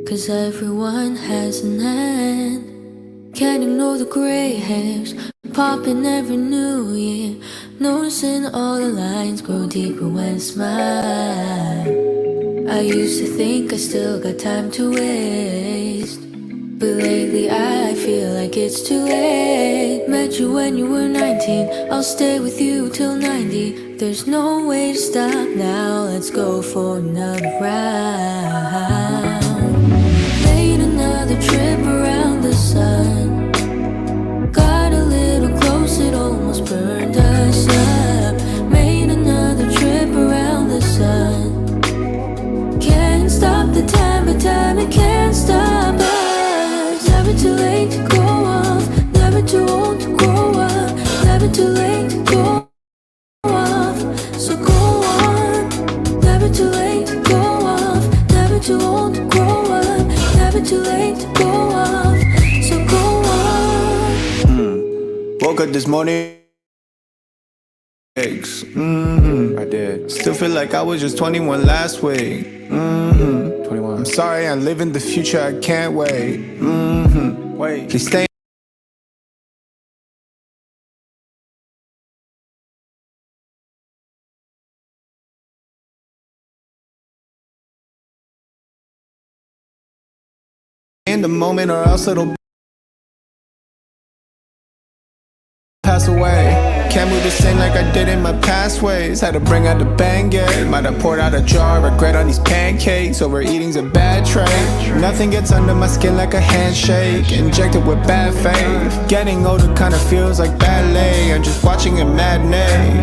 'Cause everyone has an end. Can't ignore the gray hairs popping every new year. Noticing all the lines grow deeper when I smile. I used to think I still got time to waste, but lately I feel like it's too late. Met you when you were 19, I'll stay with you till 90. There's no way to stop now, let's go for another round. Made another trip around the sun. Got a little close, it almost burned us up. Made another trip around the sun. Can't stop the time, but time it can't stop us. Never too late to go off, never too old to grow up, never too late to go off, so go on. Never too late to go off, never too old to grow up, never too late to go off, so go on. Woke up this morning, I did. Still feel like I was just 21 last week. 21. I'm sorry, I'm living the future, I can't wait. Wait. Please stay in the moment, or else it'll pass away. Can't move the same like I did in my past ways. Had to bring out the Bengay. Might have poured out a jar, regret on these pancakes. Overeating's a bad trait. Nothing gets under my skin like a handshake. Injected with bad faith. Getting older kinda feels like ballet. I'm just watching a matinee.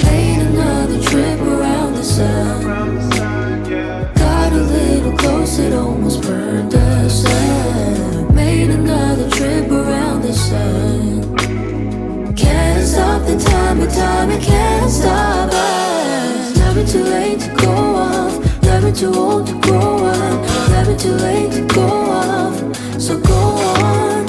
Made another trip around the sun. Got a little close, it almost burned us up. Made another trip around the sun. Can't stop the time, but time it can't stop us. Never too late to go off, never too old to grow up, never too late to go off, so go on.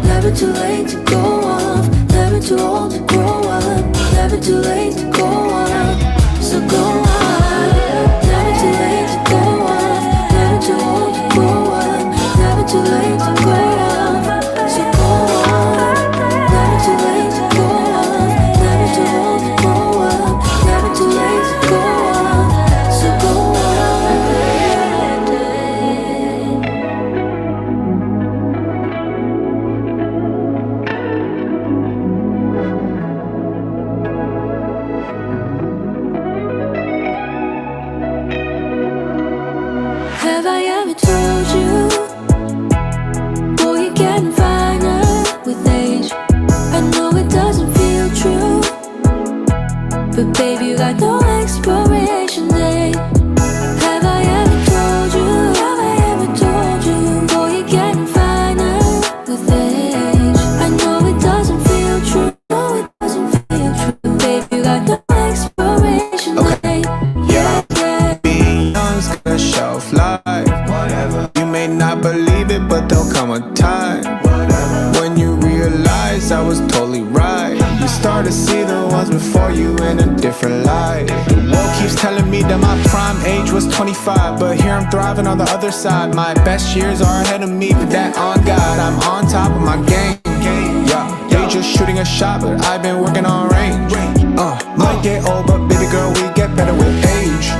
Never too late to go off, never too old to grow up, never too late to go off, so go on. Never too late to go off, never too old to grow up, never too late to go off, so go on. Never too late to go off, never too old to grow up, never too late to go off, so go on. Have I ever told you, boy, you're getting finer with age? I know it doesn't feel true, but baby, you got no expiration date. Have I ever told you, have I ever told you, boy, you're getting finer with age? I know it doesn't feel true, no, it doesn't feel true, baby, you got no expiration date. Yeah, yeah. Being young's got a shelf life. Whatever. You may not believe it, but there'll come a time when you realize I was totally right. You start to see the ones before you in a different light. The world keeps telling me that my prime age was 25, but here I'm thriving on the other side. My best years are ahead of me, but that on God, I'm on top of my game. Yeah, they just shooting a shot, but I've been working on range. Might get old, but baby girl, we get better with age.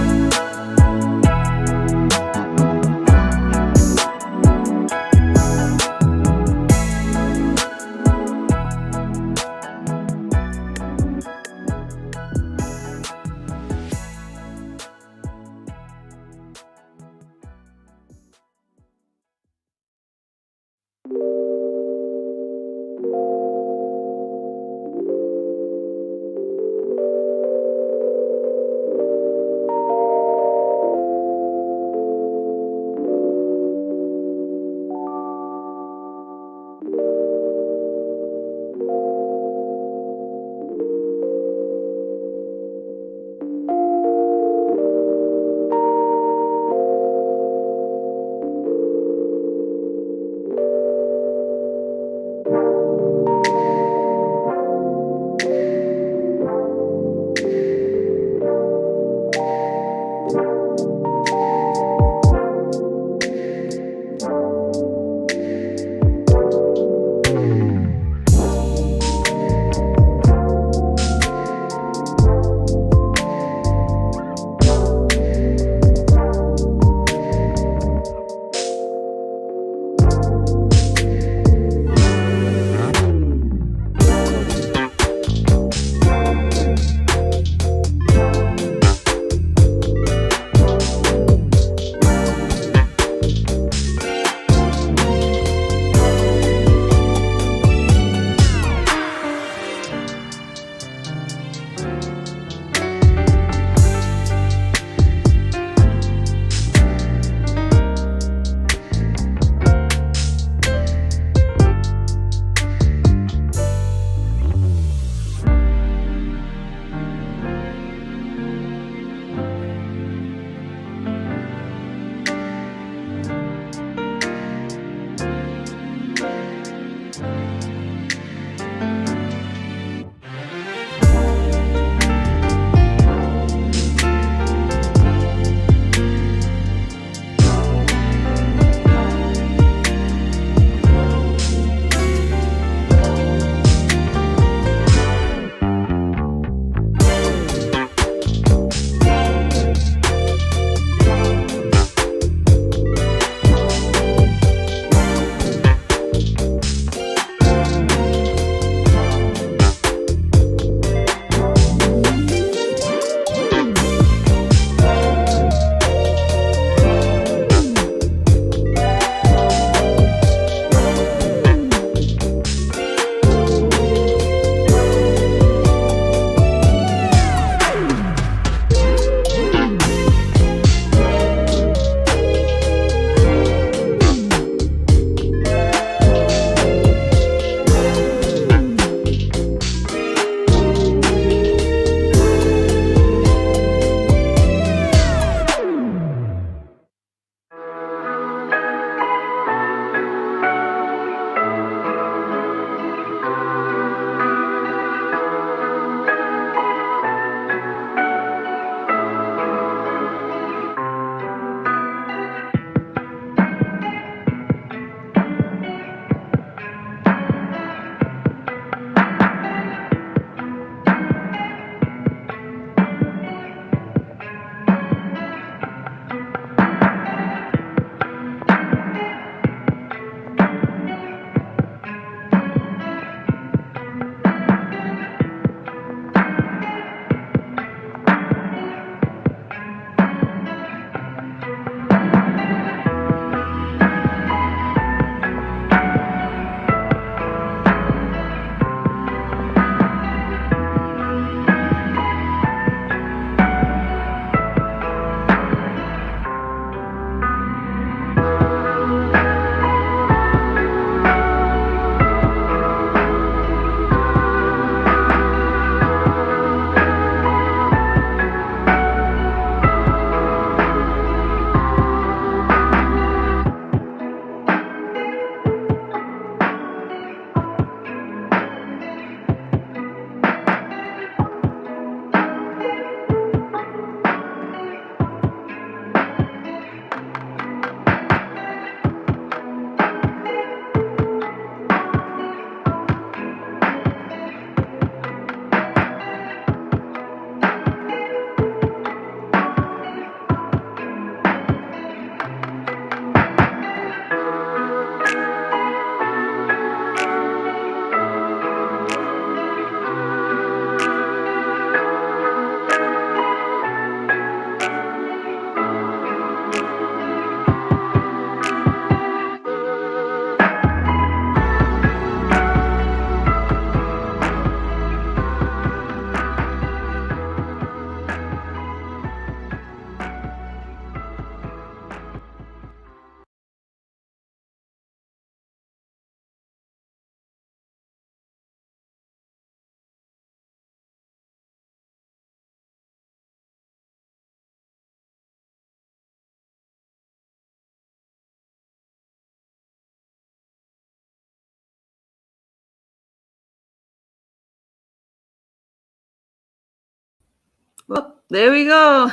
Well, there we go.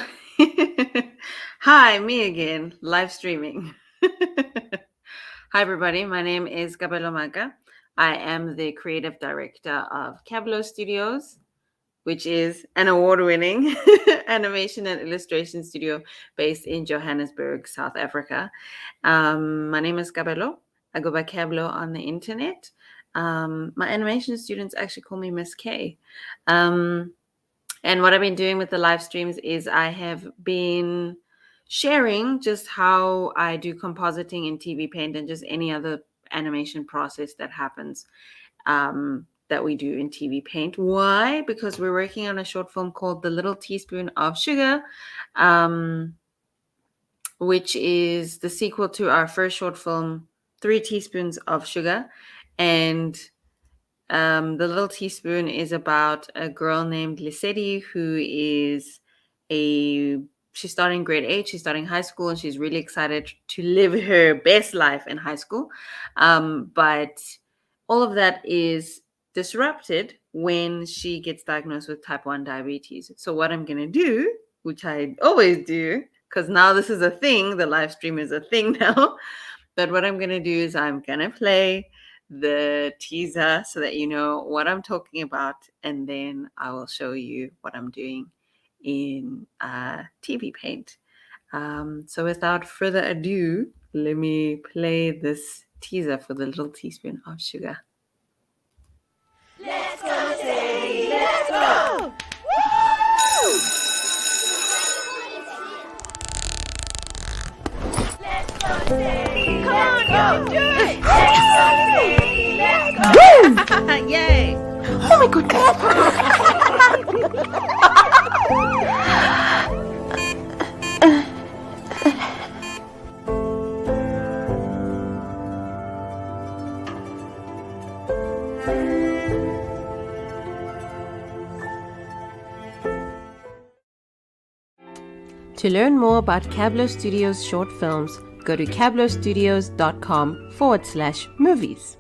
Hi, me again, live streaming. Hi, everybody. My name is Cabblow. I am the creative director of Cabblow Studios, which is an award-winning animation and illustration studio based in Johannesburg, South Africa. My name is Cabblow. I go by Cabblow on the internet. My animation students actually call me Miss K. And what I've been doing with the live streams is I have been sharing just how I do compositing in TV Paint and just any other animation process that happens that we do in TV Paint. Why? Because we're working on a short film called The Little Teaspoon of Sugar, which is the sequel to our first short film, 3 Teaspoons of Sugar. And The Little Teaspoon is about a girl named Lissetti who is she's starting grade 8, she's starting high school, and she's really excited to live her best life in high school. But all of that is disrupted when she gets diagnosed with type 1 diabetes. So what I'm going to do, which I always do, because now this is a thing, the live stream is a thing now, but what I'm going to do is I'm going to play the teaser so that you know what I'm talking about, and then I will show you what I'm doing in TV Paint. So without further ado, let me play this teaser for The Little Teaspoon of Sugar. Let's go, Sadie! Let's go! Woo! Let's go, Sadie! Come on, go! Do it! Let's go, Sadie! Let's go! Yay! Oh my goodness! To learn more about Cabblow Studios short films, go to cabblowstudios.com/movies.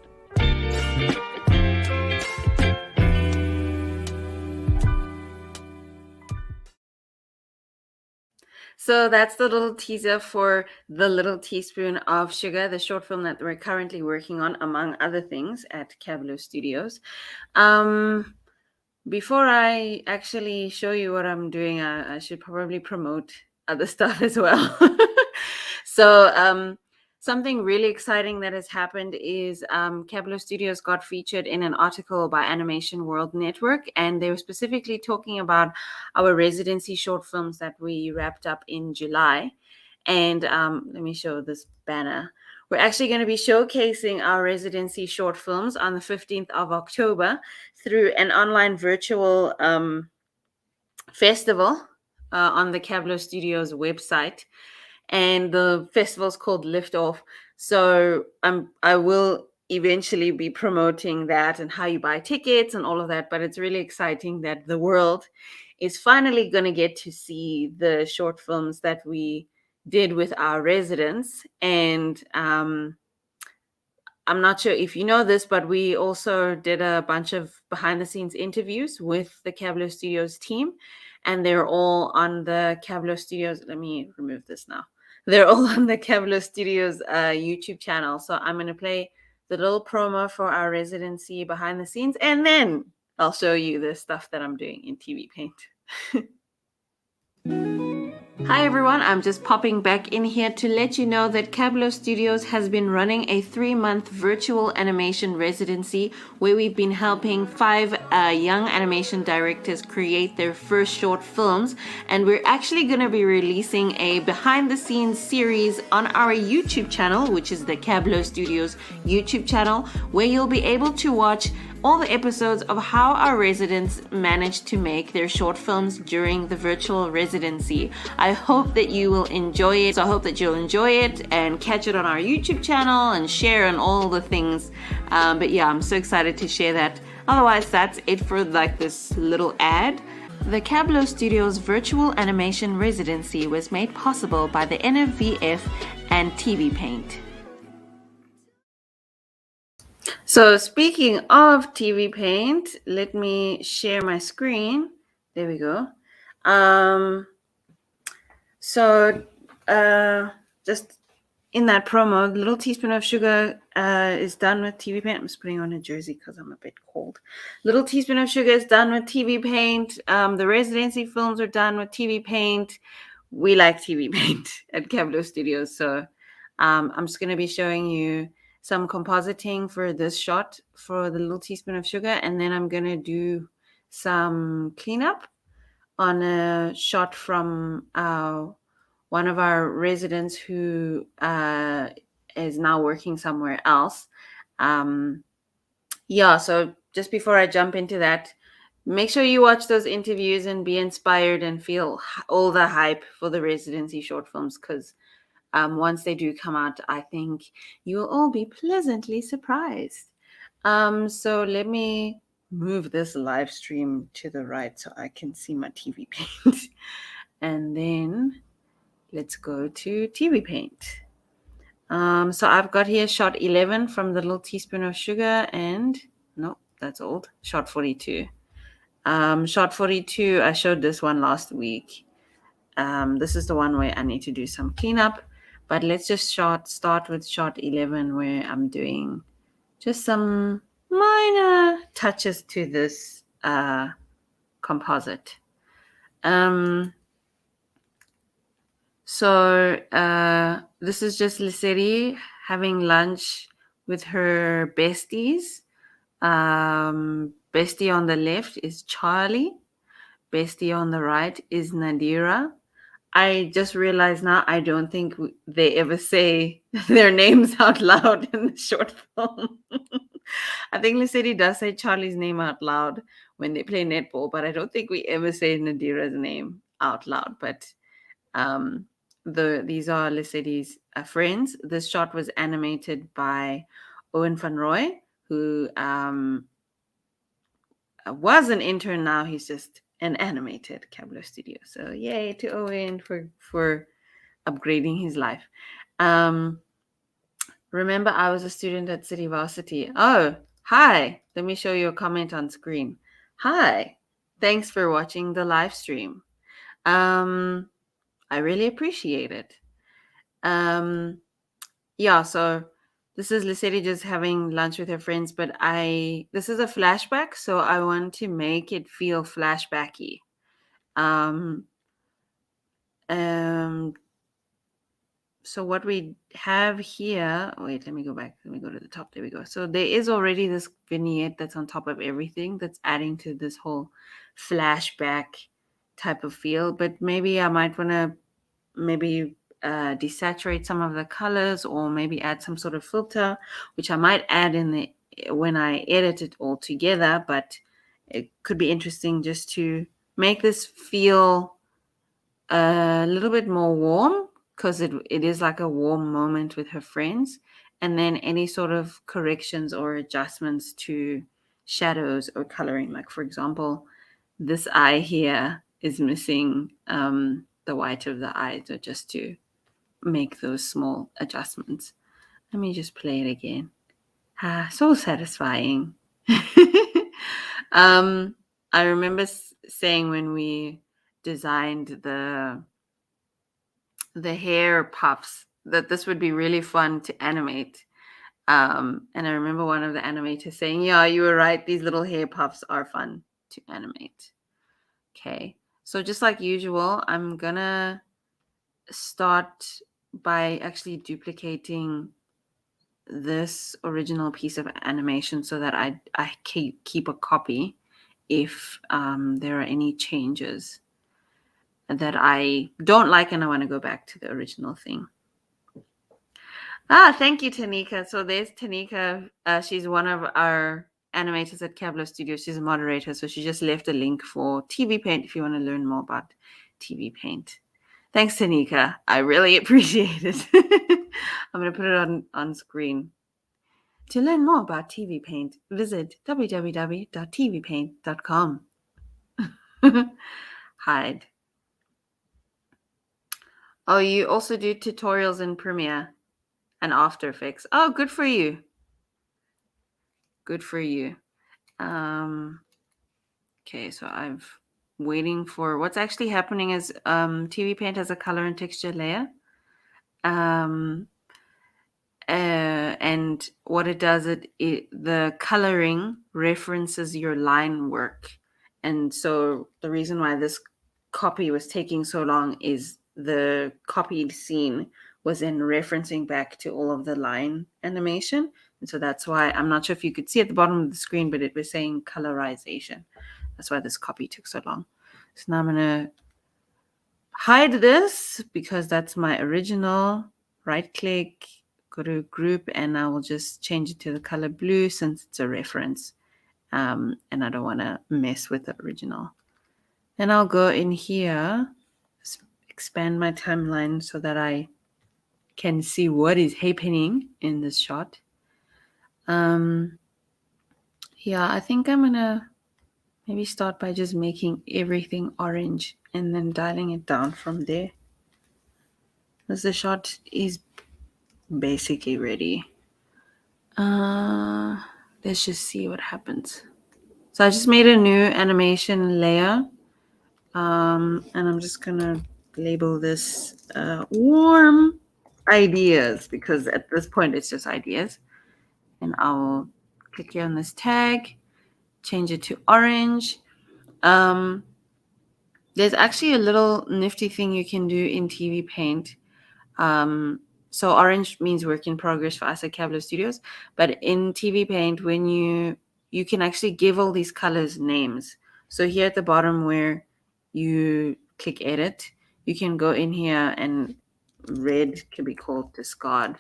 So that's the little teaser for The Little Teaspoon of Sugar, the short film that we're currently working on, among other things, at Cabblow Studios. Before I actually show you what I'm doing, I should probably promote other stuff as well. So something really exciting that has happened is Cabblow Studios got featured in an article by Animation World Network, and they were specifically talking about our residency short films that we wrapped up in July. And let me show this banner. We're actually going to be showcasing our residency short films on the 15th of October through an online virtual festival on the Cabblow Studios website. And the festival is called Liftoff. So I will eventually be promoting that and how you buy tickets and all of that. But it's really exciting that the world is finally going to get to see the short films that we did with our residents. And I'm not sure if you know this, but we also did a bunch of behind the scenes interviews with the Cabblow Studios team, and they're all on the Cabblow Studios. Let me remove this now. They're all on the Cabblow Studios YouTube channel. So I'm going to play the little promo for our residency behind the scenes, and then I'll show you the stuff that I'm doing in TV Paint. Hi everyone, I'm just popping back in here to let you know that Cabblow Studios has been running a 3-month virtual animation residency where we've been helping 5 young animation directors create their first short films, and we're actually going to be releasing a behind the scenes series on our YouTube channel, which is the Cabblow Studios YouTube channel, where you'll be able to watch all the episodes of how our residents managed to make their short films during the virtual residency. I hope that you will enjoy it. So I hope that you'll enjoy it and catch it on our YouTube channel and share and all the things. But yeah, I'm so excited to share that. Otherwise, that's it for like this little ad. The Cabblow Studios virtual animation residency was made possible by the NFVF and TV Paint. So speaking of TV Paint, let me share my screen. There we go. So just in that promo, Little Teaspoon of Sugar is done with TV Paint. I'm just putting on a jersey because I'm a bit cold. Little Teaspoon of Sugar is done with TV Paint. The residency films are done with TV Paint. We like TV Paint at Cabblow Studios. So I'm just going to be showing you some compositing for this shot for the Little Teaspoon of Sugar. And then I'm going to do some cleanup on a shot from one of our residents who is now working somewhere else. So just before I jump into that, make sure you watch those interviews and be inspired and feel all the hype for the residency short films, because once they do come out, I think you will all be pleasantly surprised. So let me move this live stream to the right so I can see my TV Paint. And then let's go to TV Paint. So I've got here shot 11 from the Little Teaspoon of Sugar, and no, that's old. Shot 42. Shot 42, I showed this one last week. This is the one where I need to do some cleanup, but let's just start with shot 11, where I'm doing just some minor touches to this composite. So this is just Lissetti having lunch with her besties. Bestie on the left is Charlie. Bestie on the right is Nadira. I just realized now I don't think they ever say their names out loud in the short film. I think Lissetti does say Charlie's name out loud when they play netball, but I don't think we ever say Nadira's name out loud. But these are Lissetti's friends. This shot was animated by Owen van Roy, who was an intern. Now he's just an animator at Cabblow Studio. So yay to Owen for upgrading his life. Remember, I was a student at City Varsity. Oh, hi. Let me show you a comment on screen. Hi. Thanks for watching the live stream. I really appreciate it. So this is Lissetti just having lunch with her friends, but this is a flashback, so I want to make it feel flashbacky. So what we have here, wait, let me go back. Let me go to the top. There we go. So there is already this vignette that's on top of everything that's adding to this whole flashback type of feel. But maybe I might want to desaturate some of the colors, or maybe add some sort of filter, which I might add when I edit it all together. But it could be interesting just to make this feel a little bit more warm, because it is like a warm moment with her friends. And then any sort of corrections or adjustments to shadows or coloring, like for example, this eye here is missing the white of the eye, so just to make those small adjustments. Let me just play it again. So satisfying. I remember saying when we designed the hair puffs that this would be really fun to animate. And I remember one of the animators saying, yeah, you were right. These little hair puffs are fun to animate. Okay. So just like usual, I'm going to start by actually duplicating this original piece of animation so that I keep a copy if there are any changes that I don't like and I want to go back to the original thing. Thank you, Tanika. So there's Tanika. She's one of our animators at Cabblow Studio. She's a moderator, so she just left a link for TV Paint if you want to learn more about TV Paint. Thanks, Tanika. I really appreciate it. I'm going to put it on screen. To learn more about TV Paint, visit www.tvpaint.com. Hide. Oh, you also do tutorials in Premiere and After Effects. Oh, good for you. Good for you. Okay, so I've waiting for what's actually happening is TV Paint has a color and texture layer. And what it does, the coloring references your line work. And so the reason why this copy was taking so long is the copied scene was in referencing back to all of the line animation. And so that's why, I'm not sure if you could see at the bottom of the screen, but it was saying colorization. That's why this copy took so long. So now I'm going to hide this because that's my original. Right click, go to group, and I will just change it to the color blue since it's a reference. And I don't want to mess with the original. Then I'll go in here, expand my timeline so that I can see what is happening in this shot. Yeah, I think I'm gonna maybe start by just making everything orange and then dialing it down from there. Because the shot is basically ready. Let's just see what happens. So I just made a new animation layer. And I'm just gonna label this warm ideas, because at this point it's just ideas. And I'll click here on this tag, change it to orange. There's actually a little nifty thing you can do in TV Paint. So orange means work in progress for us at Cabblow Studios, but in TV Paint, when you can actually give all these colors names. So here at the bottom where you click edit, you can go in here, and red can be called discard,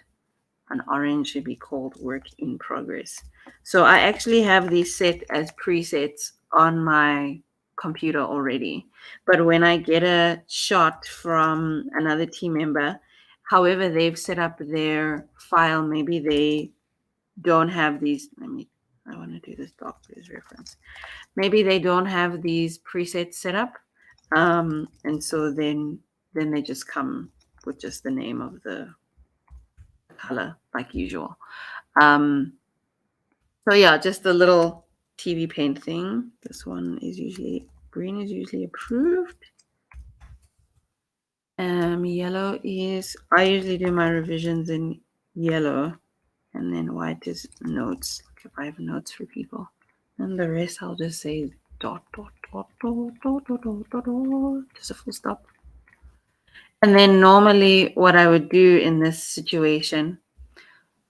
and orange should be called work in progress. So I actually have these set as presets on my computer already. But when I get a shot from another team member, however they've set up their file, maybe they don't have these. I want to do this doctor's reference. Maybe they don't have these presets set up. And so then they just come with just the name of the color like usual. So yeah, just a little TV Paint thing. This one is usually green, is usually approved. Yellow is, I usually do my revisions in yellow, and then white is notes, like if I have notes for people. And the rest I'll just say dot, dot, dot, dot, dot, dot, dot, dot, dot, just a full stop. And then normally what I would do in this situation,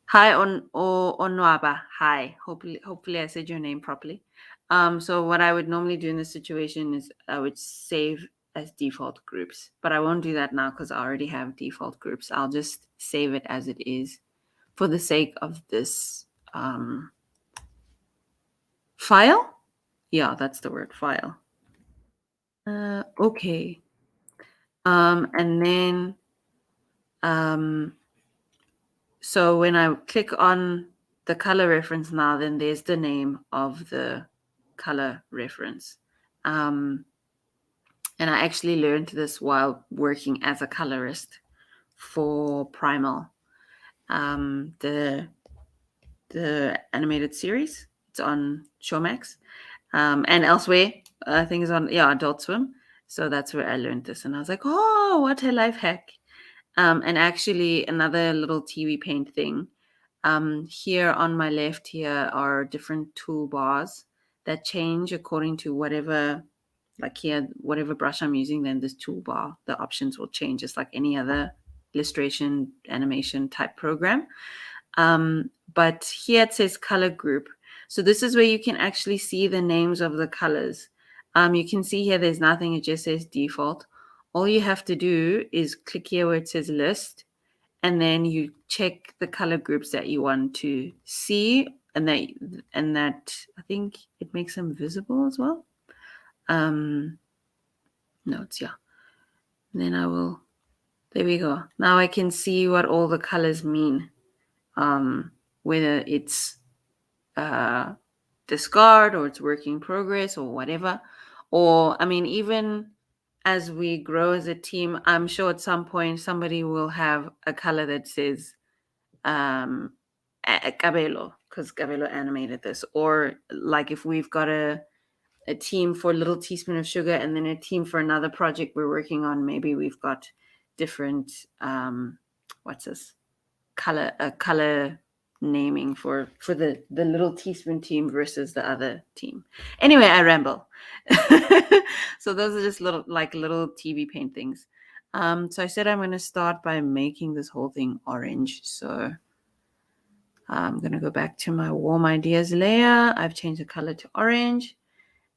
hi Onwaba, hi. Hopefully I said your name properly. So what I would normally do in this situation is I would save as default groups, but I won't do that now because I already have default groups. I'll just save it as it is for the sake of this file. Yeah, that's the word, file. Okay. And then so when I click on the color reference now, then there's the name of the color reference. And I actually learned this while working as a colorist for Primal, the animated series. It's on Showmax, and elsewhere. I think it's on Adult Swim. So that's where I learned this, and I was like, oh, what a life hack! And actually, another little TV Paint thing. Here on my left here are different toolbars that change according to whatever, like here, whatever brush I'm using, then this toolbar, the options will change just like any other illustration animation type program. But here it says color group. So this is where you can actually see the names of the colors. You can see here there's nothing, it just says default. All you have to do is click here where it says list, and then you check the color groups that you want to see, and that I think it makes them visible as well. Notes, yeah. And then I will, there we go. Now I can see what all the colors mean, whether it's discard or it's work in progress or whatever. Or, I mean, even as we grow as a team, I'm sure at some point somebody will have a color that says Cabblow, because Cabblow animated this. Or like if we've got a a team for Little Teaspoon of Sugar and then a team for another project we're working on. Maybe we've got different color naming for the Little Teaspoon team versus the other team. Anyway, I ramble. So those are just little TV paint things. So I said I'm going to start by making this whole thing orange. So I'm going to go back to my warm ideas layer. I've changed the color to orange.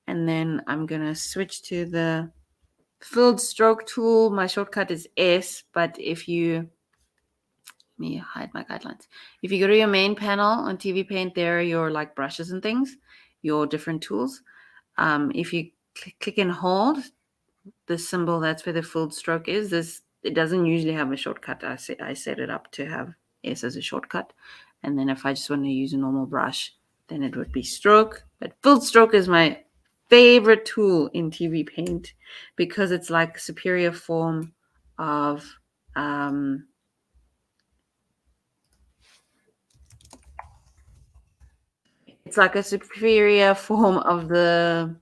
And then I'm going to switch to the filled stroke tool. My shortcut is S, but if you, let me hide my guidelines. If you go to your main panel on TV Paint, there are your like brushes and things, your different tools. If you click and hold the symbol, that's where the filled stroke is. It doesn't usually have a shortcut. I set it up to have S as a shortcut. And then if I just want to use a normal brush, then it would be stroke. But filled stroke is my favorite tool in TV Paint because it's like a superior form of it's like a superior form of the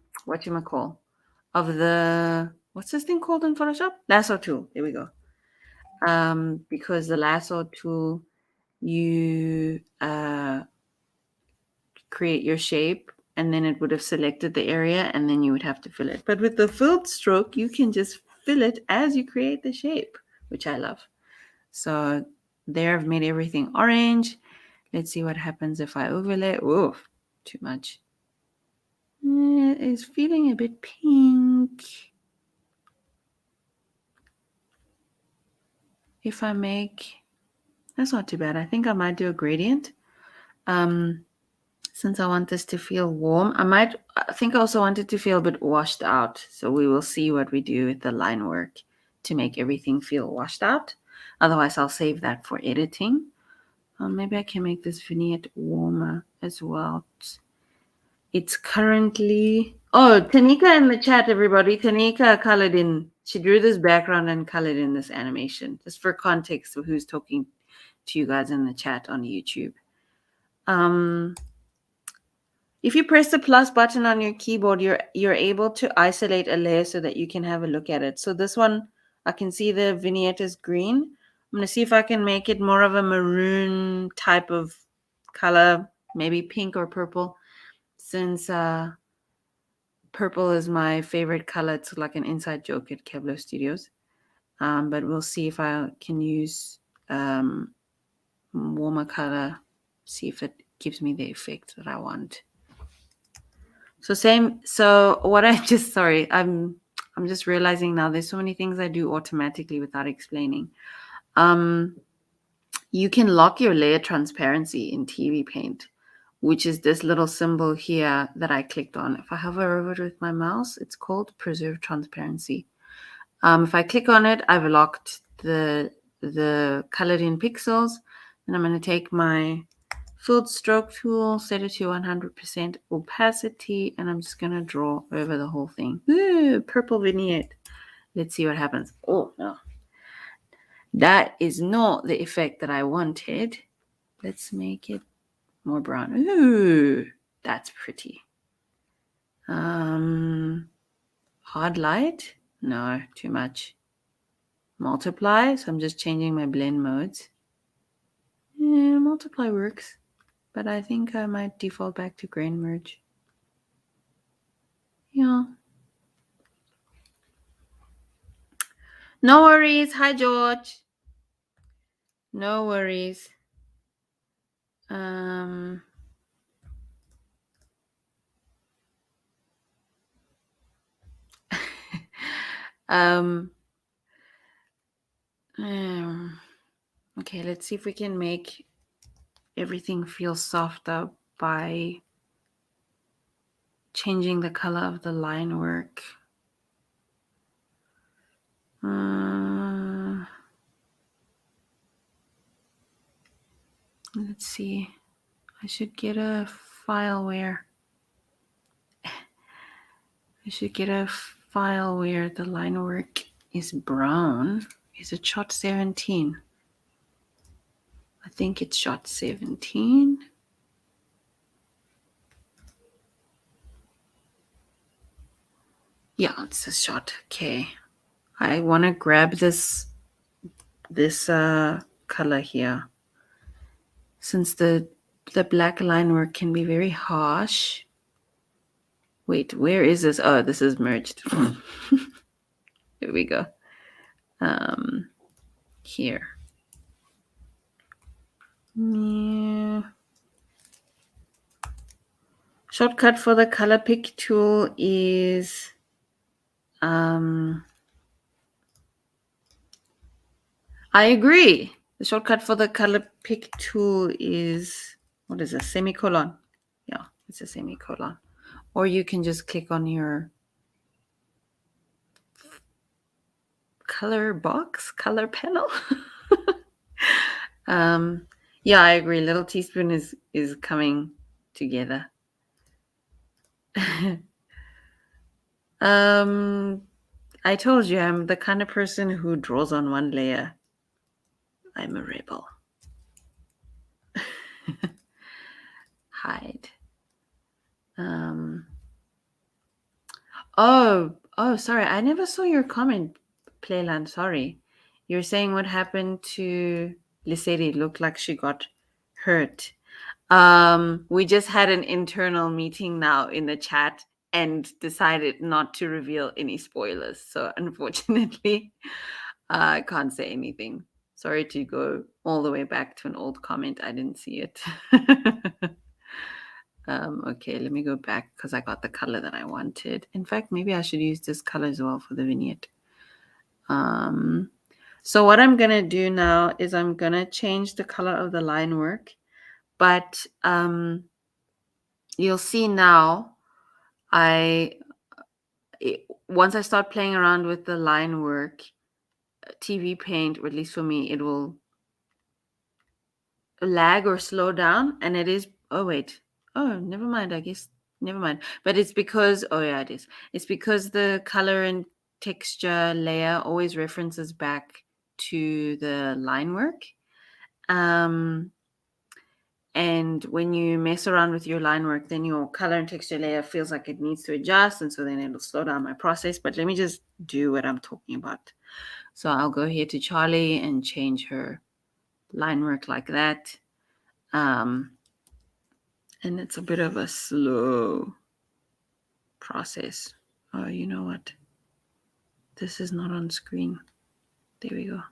what's this thing called in Photoshop? Lasso tool. There we go. Because the lasso tool, you create your shape and then it would have selected the area and then you would have to fill it. But with the filled stroke, you can just fill it as you create the shape, which I love. So there I've made everything orange. Let's see what happens if I overlay. Oh, too much. It's feeling a bit pink. If I make, that's not too bad. I think I might do a gradient. Since I want this to feel warm, I think I also want it to feel a bit washed out. So we will see what we do with the line work to make everything feel washed out. Otherwise, I'll save that for editing. Maybe I can make this vignette warmer as well. It's currently... Oh, Tanika in the chat, everybody. Tanika colored in. She drew this background and colored in this animation. Just for context of who's talking to you guys in the chat on YouTube. If you press the plus button on your keyboard, you're able to isolate a layer so that you can have a look at it. So this one, I can see the vignette is green. I'm going to see if I can make it more of a maroon type of color, maybe pink or purple, since purple is my favorite color. It's like an inside joke at Cabblow Studios. But we'll see if I can use warmer color, see if it gives me the effect that I want. So what I'm just realizing now there's so many things I do automatically without explaining. You can lock your layer transparency in TV Paint, which is this little symbol here that I clicked on. If I hover over it with my mouse, it's called Preserve Transparency. If I click on it, I've locked the colored in pixels. And I'm going to take my filled stroke tool, set it to 100% opacity, and I'm just going to draw over the whole thing. Ooh, purple vignette. Let's see what happens. Oh, no. That is not the effect that I wanted. Let's make it more brown. Ooh, that's pretty. Hard light? No, too much. Multiply, so I'm just changing my blend modes. Yeah, multiply works. But I think I might default back to grain merge. Yeah. No worries. Hi, George. No worries. Okay, let's see if we can make everything feel softer by changing the color of the line work. Let's see. I should get a file where the line work is brown. Is it shot 17? I think it's shot 17. Yeah, it's a shot. Okay. I want to grab this color here. Since the black line work can be very harsh. Wait, where is this? Oh, this is merged. Here we go. Here. Yeah. Shortcut for the color pick tool is I agree. The shortcut for the color pick tool is, what is a semicolon? Yeah, it's a semicolon. Or you can just click on your color box, color panel. Yeah, I agree. Little teaspoon is coming together. I told you I'm the kind of person who draws on one layer. I'm a rebel. Hide. Oh, sorry. I never saw your comment, Playland. Sorry. You're saying what happened to Lisette. Looked like she got hurt. We just had an internal meeting now in the chat and decided not to reveal any spoilers. So unfortunately, I can't say anything. Sorry to go all the way back to an old comment. I didn't see it. Okay, let me go back because I got the color that I wanted. In fact, maybe I should use this color as well for the vignette. So what I'm going to do now is I'm going to change the color of the line work. But you'll see now, once I start playing around with the line work, TV Paint, or at least for me, it will lag or slow down. And it is, oh, wait. Oh, never mind. I guess, never mind. But it's because, oh, yeah, it is. It's because the color and texture layer always references back to the line work. And when you mess around with your line work, then your color and texture layer feels like it needs to adjust. And so then it'll slow down my process. But let me just do what I'm talking about. So I'll go here to Charlie and change her line work like that. And it's a bit of a slow process. Oh, you know what? This is not on screen. There we go.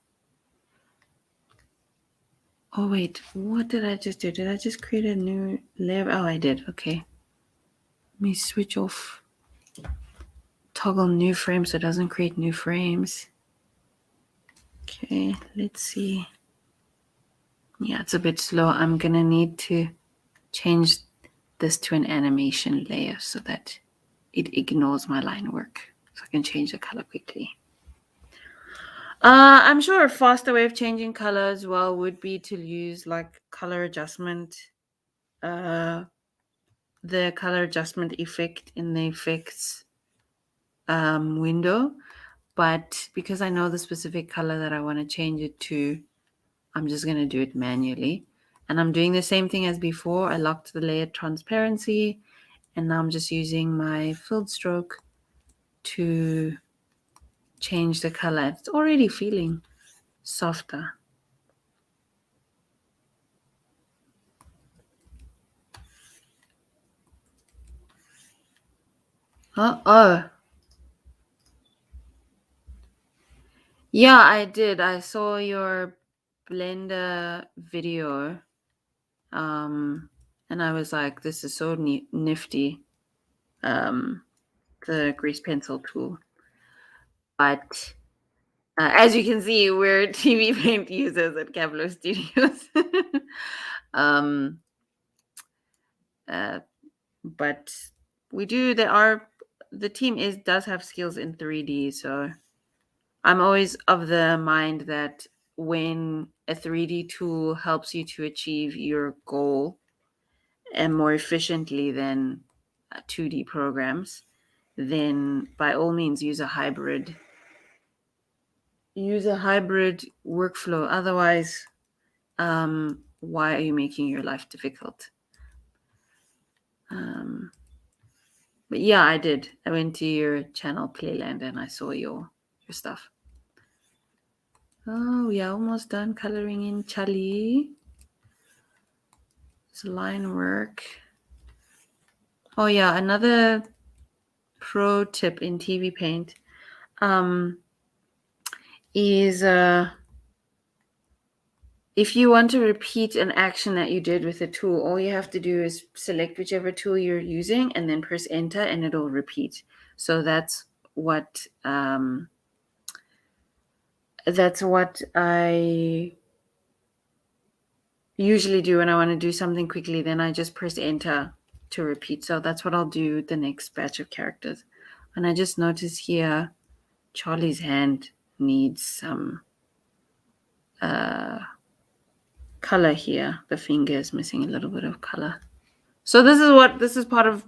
Oh, wait. What did I just do? Did I just create a new layer? Oh, I did. Okay. Let me switch off. Toggle new frame so it doesn't create new frames. Okay, let's see. Yeah, it's a bit slow. I'm going to need to change this to an animation layer so that it ignores my line work. So I can change the color quickly. I'm sure a faster way of changing color as well would be to use like color adjustment, the color adjustment effect in the effects window. But because I know the specific color that I want to change it to, I'm just going to do it manually. And I'm doing the same thing as before. I locked the layer transparency, and now I'm just using my filled stroke to change the color. It's already feeling softer. Oh. Yeah, I did. I saw your Blender video. And I was like, this is so nifty. The grease pencil tool. But as you can see, we're TV Paint users at Cabblow Studios. But we do, the team does have skills in 3D. So I'm always of the mind that when a 3D tool helps you to achieve your goal and more efficiently than 2D programs, then by all means use a hybrid workflow. Otherwise, why are you making your life difficult? But yeah, I did. I went to your channel Playland and I saw your stuff. Oh, we are almost done coloring in Charlie. It's line work. Oh yeah, another pro tip in TV Paint is if you want to repeat an action that you did with a tool, all you have to do is select whichever tool you're using and then press enter and it'll repeat. So that's what I usually do when I want to do something quickly. Then I just press enter to repeat. So that's what I'll do with the next batch of characters. And I just noticed here Charlie's hand needs some color here. The finger is missing a little bit of color. So this is part of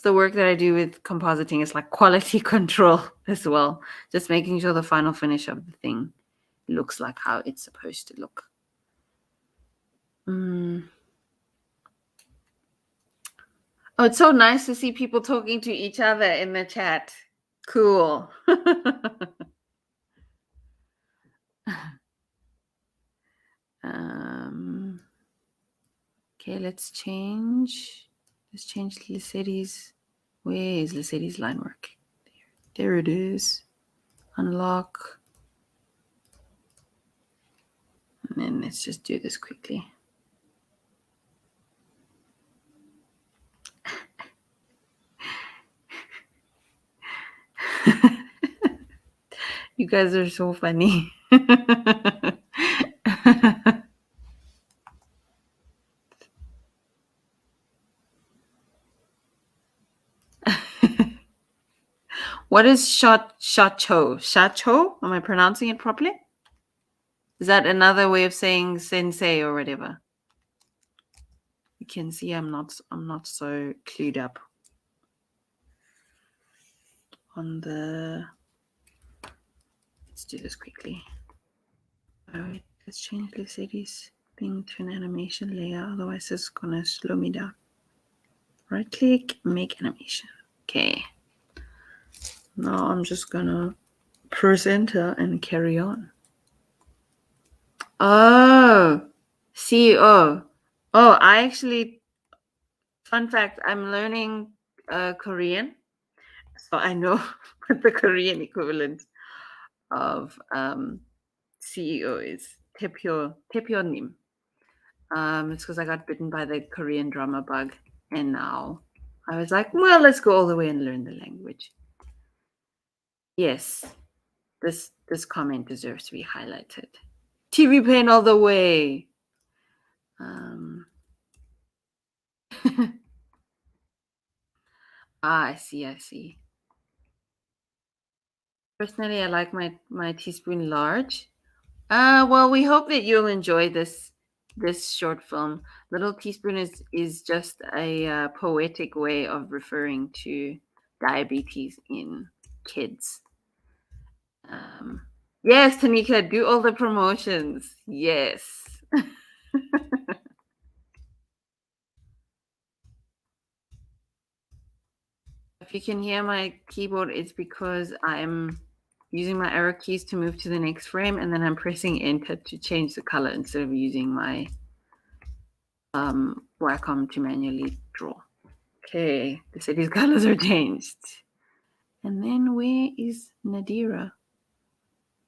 the work that I do with compositing. It's like quality control as well. Just making sure the final finish of the thing looks like how it's supposed to look. Oh, it's so nice to see people talking to each other in the chat. Cool. Okay, let's change Lissetti's. Where is Lissetti's line work? There it is. Unlock. And then let's just do this quickly. You guys are so funny. What is shacho? Shacho? Am I pronouncing it properly? Is that another way of saying sensei or whatever? You can see I'm not so clued up on the. Let's do this quickly. All right, let's change Lissetti's thing to an animation layer. Otherwise, it's gonna slow me down. Right click, make animation. Okay. Now I'm just gonna press enter and carry on. Oh, CEO. Oh, I actually, fun fact, I'm learning Korean. So I know what the Korean equivalent of CEO is. Tepyo-nim. It's because I got bitten by the Korean drama bug. And now I was like, well, let's go all the way and learn the language. Yes, this comment deserves to be highlighted. TV Paint all the way. I see. Personally, I like my teaspoon large. Well, we hope that you'll enjoy this short film. Little Teaspoon is just a poetic way of referring to diabetes in kids. Yes, Tanika, do all the promotions. Yes. If you can hear my keyboard, it's because I'm using my arrow keys to move to the next frame, and then I'm pressing enter to change the color instead of using my Wacom to manually draw. Okay, the city's colors are changed. And then where is Nadira?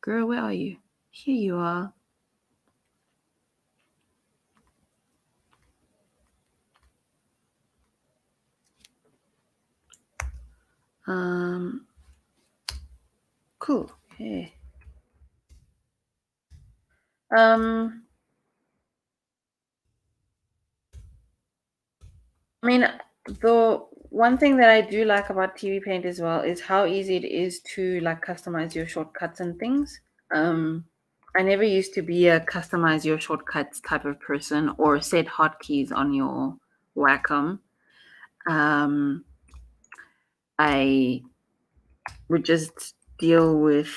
Girl, where are you? Here you are. Cool. Okay. I mean, the one thing that I do like about TV Paint as well is how easy it is to like customize your shortcuts and things. I never used to be a customize your shortcuts type of person or set hotkeys on your Wacom. I would just deal with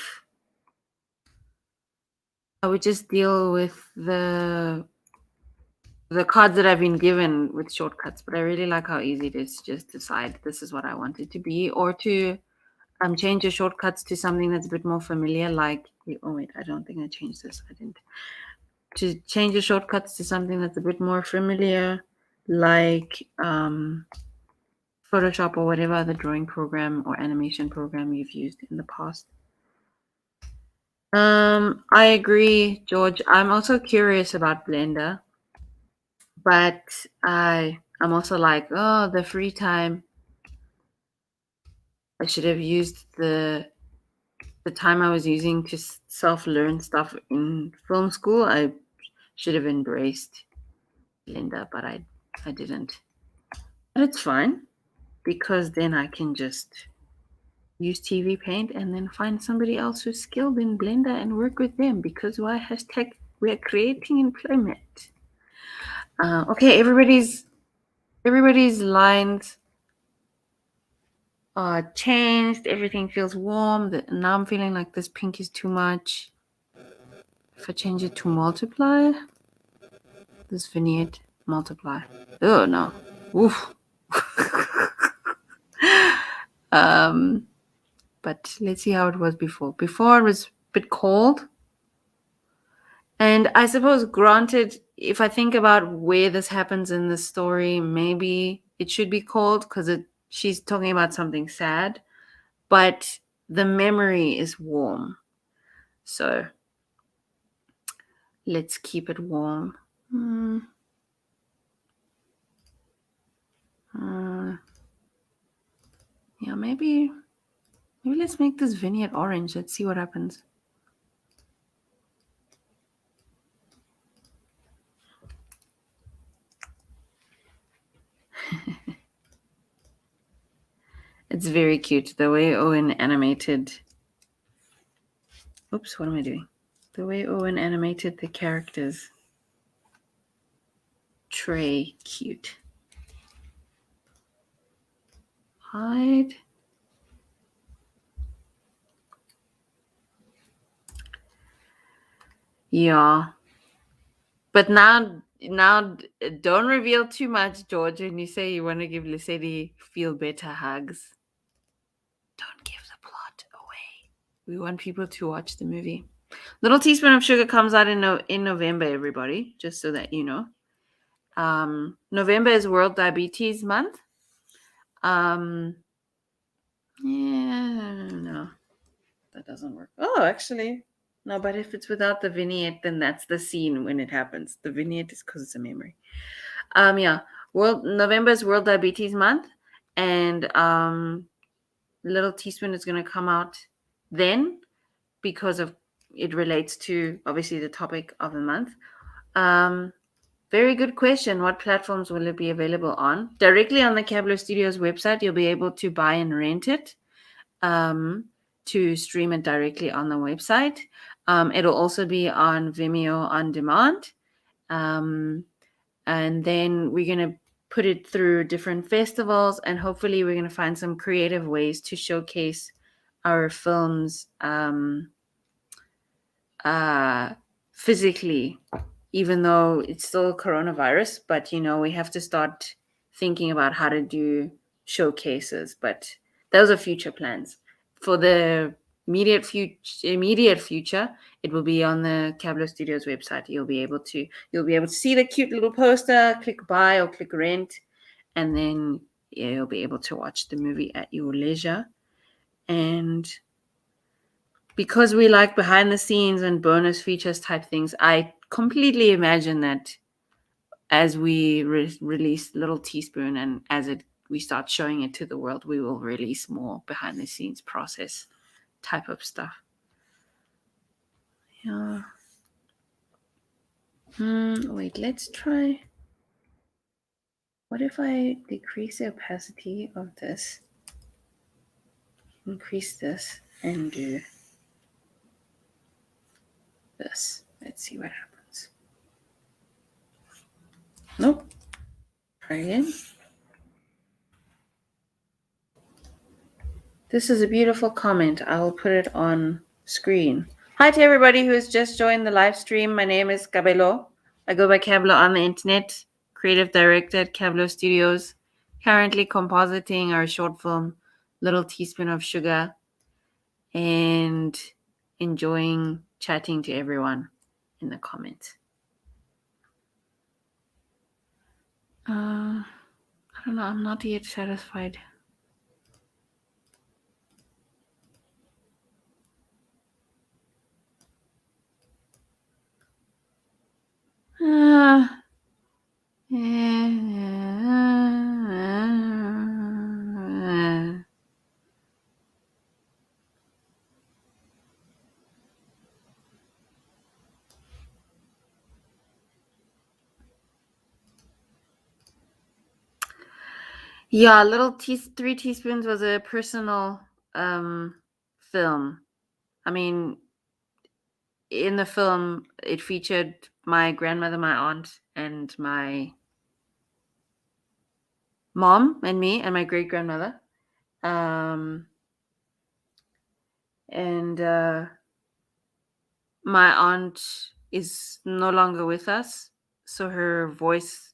the the cards that I've been given with shortcuts, but I really like how easy it is to just decide this is what I want it to be, or to change your shortcuts to something that's a bit more familiar, like, oh wait, I don't think I changed this. I didn't. To change your shortcuts to something that's a bit more familiar, like Photoshop or whatever other drawing program or animation program you've used in the past. I agree, George. I'm also curious about Blender, but I'm also like, oh, the free time. I should have used the time I was using to self-learn stuff in film school. I should have embraced Blender, but I didn't. But it's fine, because then I can just use TV Paint and then find somebody else who's skilled in Blender and work with them, because why? Hashtag we're creating employment. Okay, everybody's lines are changed. Everything feels warm. Now I'm feeling like this pink is too much. If I change it to multiply, this vignette multiply. Oh no. Oof. But let's see how it was before. Before it was a bit cold. And I suppose, granted, if I think about where this happens in the story, maybe it should be cold because she's talking about something sad. But the memory is warm. So let's keep it warm. Yeah, maybe let's make this vignette orange. Let's see what happens. It's very cute, the way Owen animated. Oops, what am I doing? The way Owen animated the characters. Trey, cute. Hide. Yeah. But now don't reveal too much, George, when you say you want to give Lesedi feel better hugs. Don't give the plot away. We want people to watch the movie. Little Teaspoon of Sugar comes out in November, everybody, just so that you know. November is World Diabetes Month. Yeah, no, that doesn't work. Oh, actually, no, but if it's without the vignette, then that's the scene when it happens. The vignette is because it's a memory. Yeah, November is World Diabetes Month, and Little Teaspoon is going to come out then, because of it relates to obviously the topic of the month. Very good question. What platforms will it be available on? Directly on the Cabblow Studios website, you'll be able to buy and rent it, to stream it directly on the website. It'll also be on Vimeo on demand. And then we're going to put it through different festivals, and hopefully we're going to find some creative ways to showcase our films physically, even though it's still coronavirus. But we have to start thinking about how to do showcases. But those are future plans. For the immediate future, it will be on the Cabblow Studios website. You'll be able to see the cute little poster, click buy or click rent, and then you'll be able to watch the movie at your leisure. And because we like behind the scenes and bonus features type things, I completely imagine that as we release Little Teaspoon and as we start showing it to the world, we will release more behind the scenes process type of stuff. Yeah. Wait, let's try. What if I decrease the opacity of this, increase this, and do this? Let's see what happens. Nope. Try again. This is a beautiful comment. I will put it on screen. Hi to everybody who has just joined the live stream. My name is Cabblow. I go by Cabblow on the internet, creative director at Cabblow Studios, currently compositing our short film, Little Teaspoon of Sugar, and enjoying chatting to everyone in the comments. I don't know, I'm not yet satisfied. Yeah, Three Teaspoons was a personal film. I mean, in the film, it featured my grandmother, my aunt, and my mom, and me, and my great grandmother. And my aunt is no longer with us, so her voice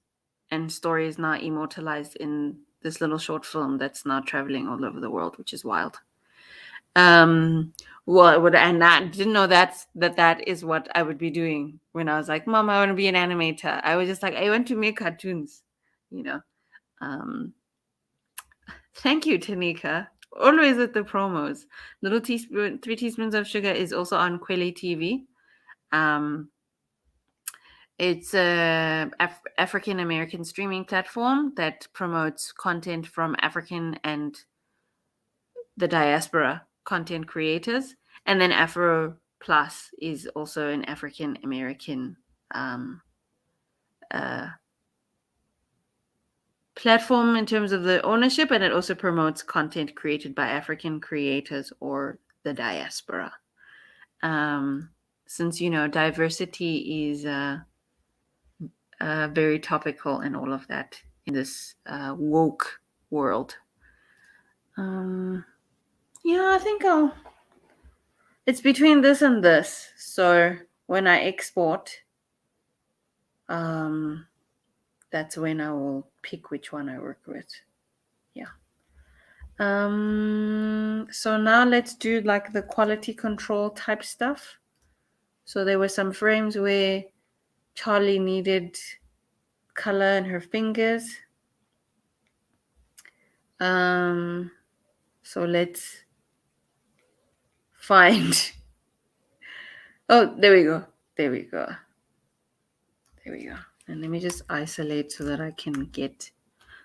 and story is now immortalized in this little short film that's now traveling all over the world, which is wild. Well, and I didn't know that is what I would be doing when I was like, Mom, I want to be an animator. I was just like, I want to make cartoons, you know. Thank you, Tanika. Always with the promos. Three Teaspoons of Sugar is also on Quelly TV. It's a African American streaming platform that promotes content from African and the diaspora content creators. And then Afro Plus is also an African American platform in terms of the ownership, and it also promotes content created by African creators or the diaspora. Since, diversity is very topical and all of that in this woke world. Yeah, I think it's between this and this. So when I export, that's when I will pick which one I work with. Yeah. So now let's do like the quality control type stuff. So there were some frames where Charlie needed color in her fingers. So let's find. Oh, there we go. And let me just isolate so that I can get.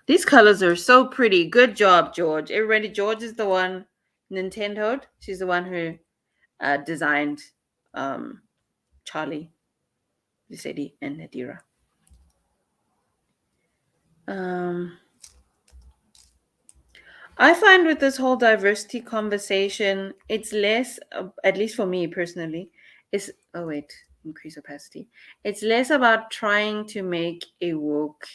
These colors are so pretty. Good job, George. Everybody, George is the one, Nintendo. She's the one who designed Charlie, Lisedi, and Nadira. I find with this whole diversity conversation, it's less, at least for me personally, increase opacity. It's less about trying to make a woke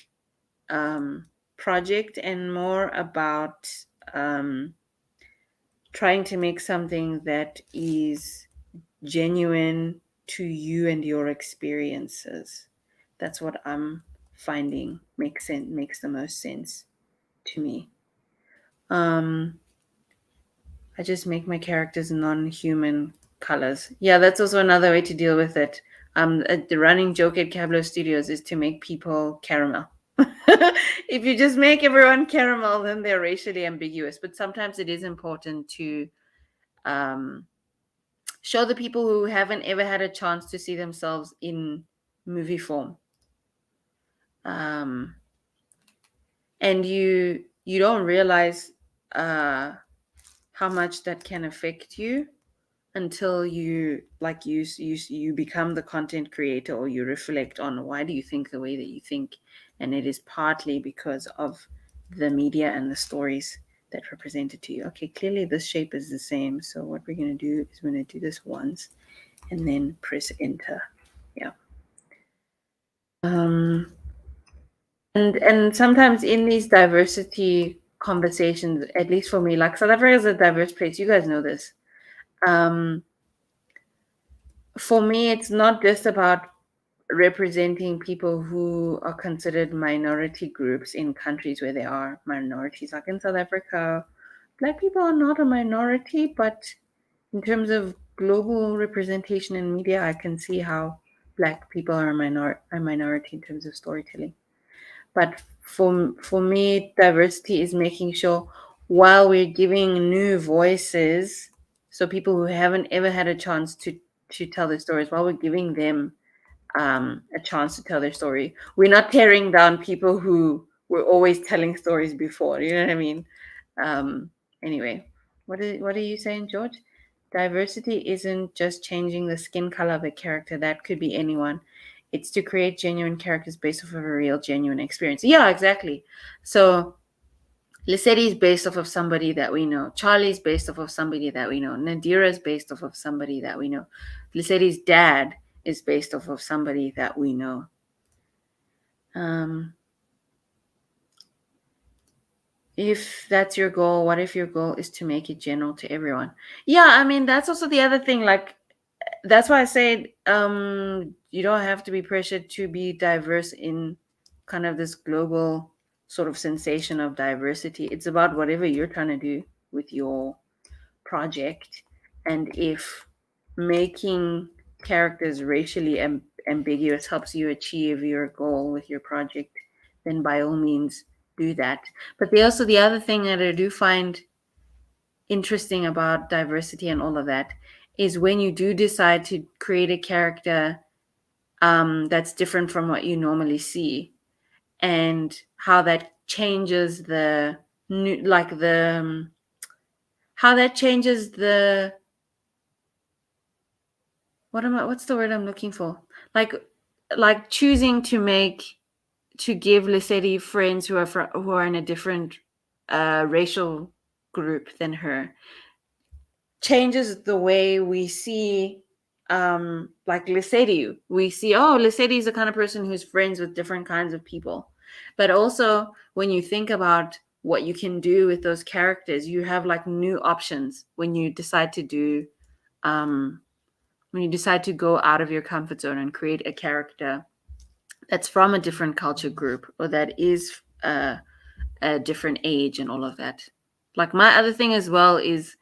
project and more about trying to make something that is genuine to you and your experiences. That's what I'm finding makes the most sense to me. I just make my characters non-human colors. Yeah, that's also another way to deal with it. The running joke at Cabblow Studios is to make people caramel. If you just make everyone caramel, then they're racially ambiguous. But sometimes it is important to show the people who haven't ever had a chance to see themselves in movie form. And you don't realize how much that can affect you until you become the content creator, or you reflect on why do you think the way that you think. And it is partly because of the media and the stories that were presented to you. Okay, clearly this shape is the same. So what we're going to do is we're going to do this once and then press enter. Yeah. And sometimes in these diversity conversations, at least for me, like South Africa is a diverse place. You guys know this. For me, it's not just about representing people who are considered minority groups in countries where there are minorities. Like in South Africa, Black people are not a minority, but in terms of global representation in media, I can see how Black people are a minority in terms of storytelling. But for me, diversity is making sure while we're giving new voices, so people who haven't ever had a chance to tell their stories, while we're giving them a chance to tell their story, we're not tearing down people who were always telling stories before. You know what I mean? Anyway, what are you saying, George? Diversity isn't just changing the skin color of a character. That could be anyone. It's to create genuine characters based off of a real, genuine experience. Yeah, exactly. So Lissetti is based off of somebody that we know. Charlie's based off of somebody that we know. Nadira is based off of somebody that we know. Lissetti's dad is based off of somebody that we know. If that's your goal, what if your goal is to make it general to everyone? Yeah, I mean, that's also the other thing. Like, that's why I said you don't have to be pressured to be diverse in kind of this global sort of sensation of diversity. It's about whatever you're trying to do with your project. And if making characters racially ambiguous helps you achieve your goal with your project, then by all means do that. But the other thing that I do find interesting about diversity and all of that is when you do decide to create a character that's different from what you normally see, and how that changes the new, like the how that changes the what's the word I'm looking for? Like choosing to give Lissetti friends who are in a different racial group than her, changes the way we see like Lissetti. We see, oh, Lissetti is the kind of person who's friends with different kinds of people. But also when you think about what you can do with those characters, you have like new options when you decide to do when you decide to go out of your comfort zone and create a character that's from a different culture group, or that is a different age and all of that. Like my other thing as well is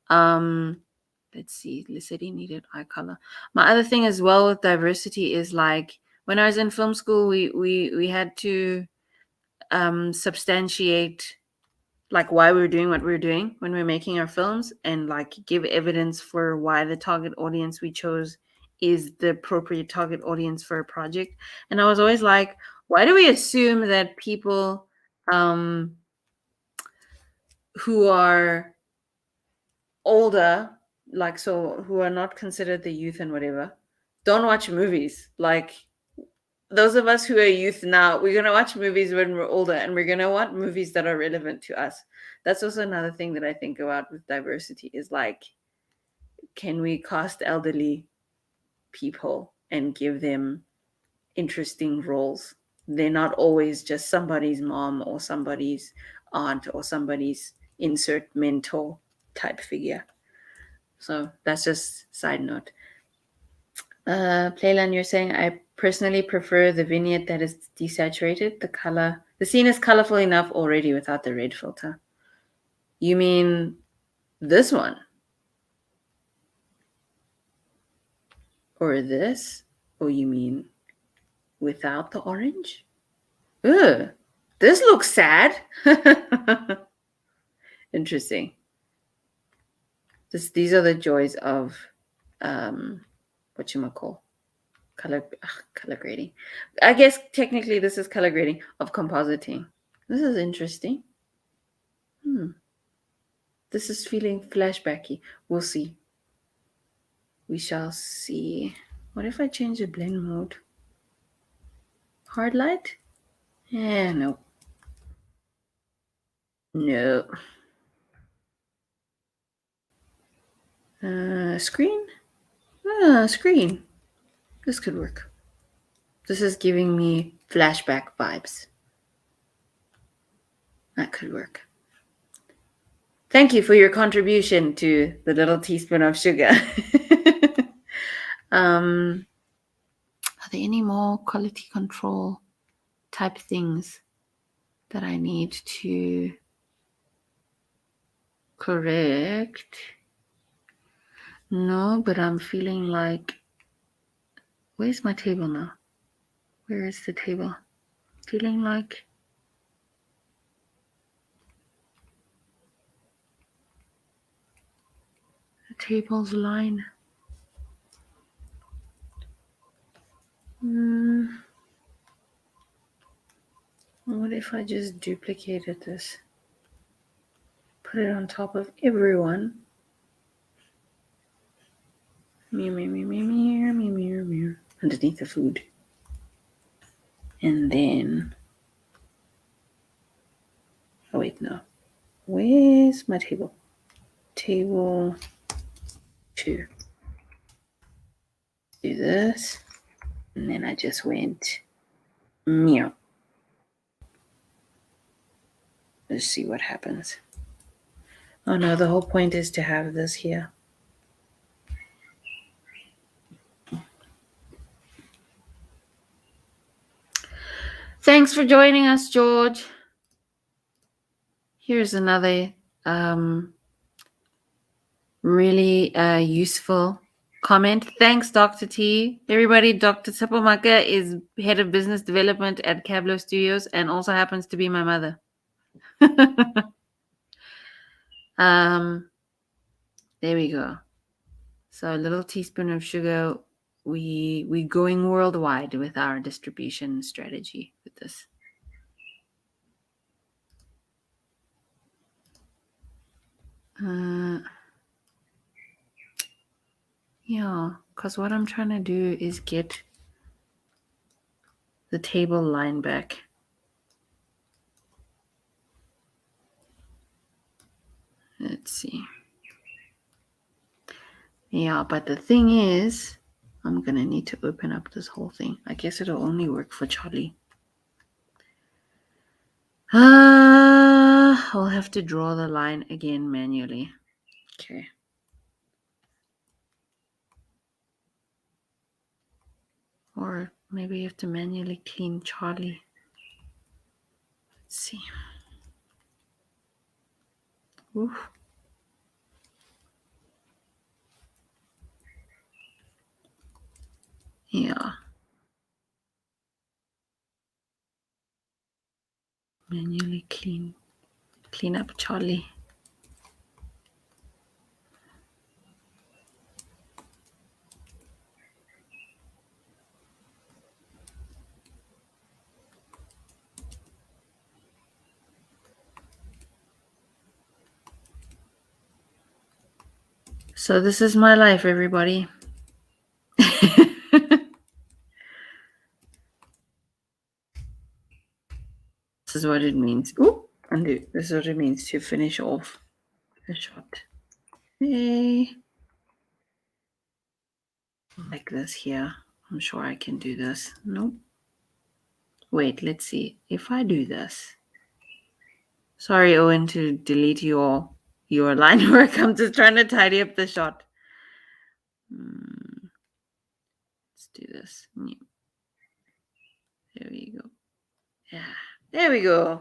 let's see, Lissetti needed eye color. My other thing as well with diversity is like when I was in film school, we had to substantiate like why we're doing what we're doing when we're making our films, and like give evidence for why the target audience we chose is the appropriate target audience for a project. And I was always like, why do we assume that people who are older, like, so who are not considered the youth and whatever, don't watch movies? Like, those of us who are youth now, we're going to watch movies when we're older, and we're going to want movies that are relevant to us. That's also another thing that I think about with diversity is like, can we cast elderly people and give them interesting roles? They're not always just somebody's mom or somebody's aunt or somebody's insert mentor type figure. So that's just side note. Playland, you're saying, I personally prefer the vignette that is desaturated. The scene is colorful enough already without the red filter. You mean this one? Or this? Or you mean without the orange? Ugh, this looks sad. Interesting. These are the joys of whatchamacall, color grading. I guess technically this is color grading of compositing. This is interesting. This is feeling flashbacky. We'll see. We shall see. What if I change the blend mode? Hard light? Yeah, no. No. Screen? Screen. This could work. This is giving me flashback vibes. That could work. Thank you for your contribution to the little teaspoon of sugar. Are there any more quality control type things that I need to correct? No, but I'm feeling like, where's my table now? Where is the table? Feeling like the table's line. What if I just duplicated this? Put it on top of everyone. Underneath the food. And then, oh wait, no. Where's my table? Table 2. Do this. And then I just went meow. Let's see what happens. Oh no, the whole point is to have this here. Thanks for joining us, George. Here's another really useful comment. Thanks, Dr. T. Everybody, Dr. Tsapomaka is head of business development at Cabblow Studios and also happens to be my mother. There we go. So a little teaspoon of sugar. We're going worldwide with our distribution strategy with this. Yeah, because what I'm trying to do is get the table line back. Let's see. Yeah, but the thing is, I'm going to need to open up this whole thing. I guess it'll only work for Charlie. I'll have to draw the line again manually. Okay. Or maybe you have to manually clean Charlie. Let's see. Oof. Yeah. Manually clean up Charlie. So this is my life, everybody. This is what it means. Ooh, undo. This is what it means to finish off the shot. Hey. Like this here. I'm sure I can do this. Nope. Wait, let's see. If I do this. Sorry, Owen, to delete your line work. I'm just trying to tidy up the shot. Let's do this. There we go. Yeah, there we go.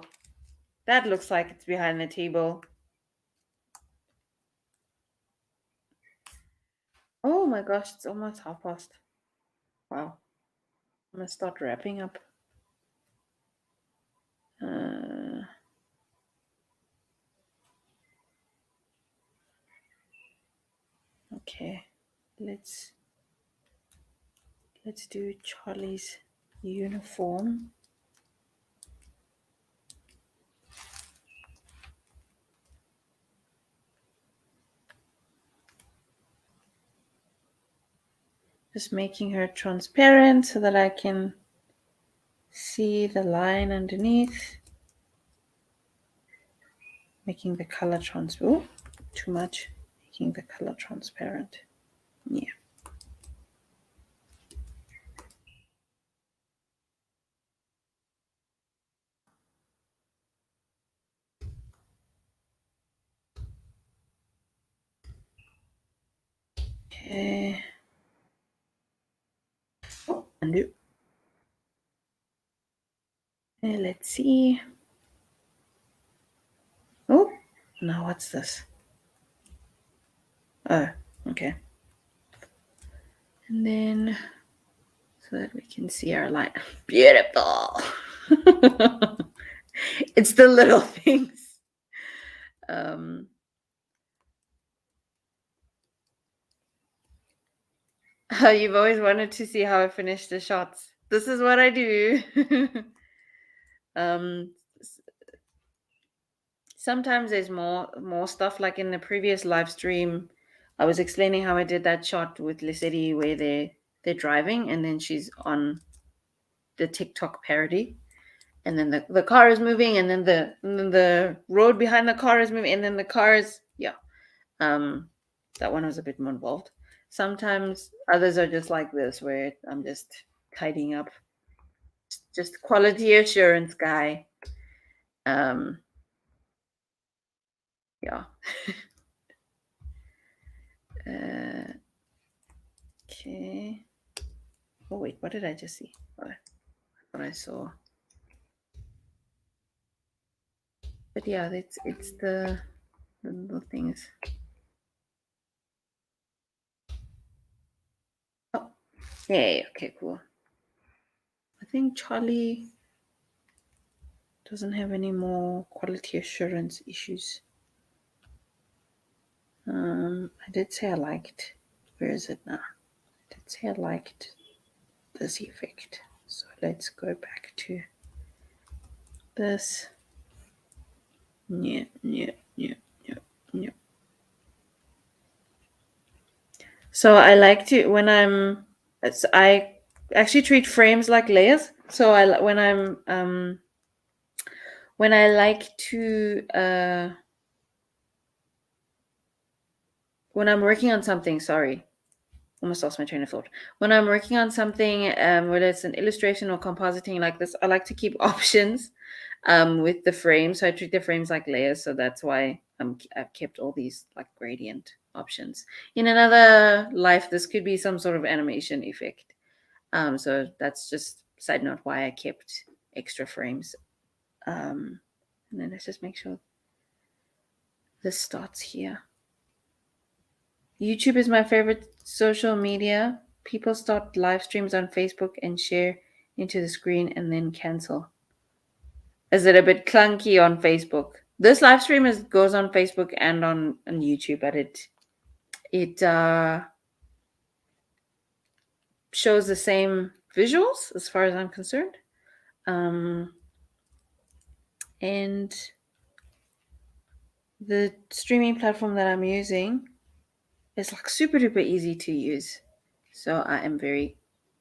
That looks like it's behind the table. Oh my gosh, it's almost past. Wow. I'm going to start wrapping up. Okay, let's do Charlie's uniform. Just making her transparent so that I can see the line underneath. Making the color transparent. Too much. Making the color transparent. Yeah. Okay. Undo. Let's see. Oh, now what's this? Oh, okay. And then so that we can see our line. Beautiful. It's the little things. You've always wanted to see how I finish the shots. This is what I do. Sometimes there's more stuff. Like in the previous live stream, I was explaining how I did that shot with Lissetti where they're driving and then she's on the TikTok parody, and then the car is moving, and then the road behind the car is moving, and then the cars, that one was a bit more involved. Sometimes others are just like this where I'm just tidying up, just quality assurance guy. Yeah. Okay. Oh wait, what did I just see? What I saw. But yeah, it's the little things. Oh, yay. Okay, cool. I think Charlie doesn't have any more quality assurance issues. I did say I liked. Where is it now? I did say I liked this effect. So let's go back to this. Yeah. So I like to I actually treat frames like layers. So when I like to when I'm working on something, sorry, almost lost my train of thought. When I'm working on something, whether it's an illustration or compositing like this, I like to keep options with the frames. So I treat the frames like layers. So that's why I've kept all these like gradient options. In another life, this could be some sort of animation effect. So that's just side note why I kept extra frames. And then let's just make sure this starts here. YouTube is my favorite social media. People start live streams on Facebook and share into the screen and then cancel. Is it a bit clunky on Facebook? This live stream goes on Facebook and on YouTube, but it shows the same visuals as far as I'm concerned. And the streaming platform that I'm using is like super duper easy to use. So I am very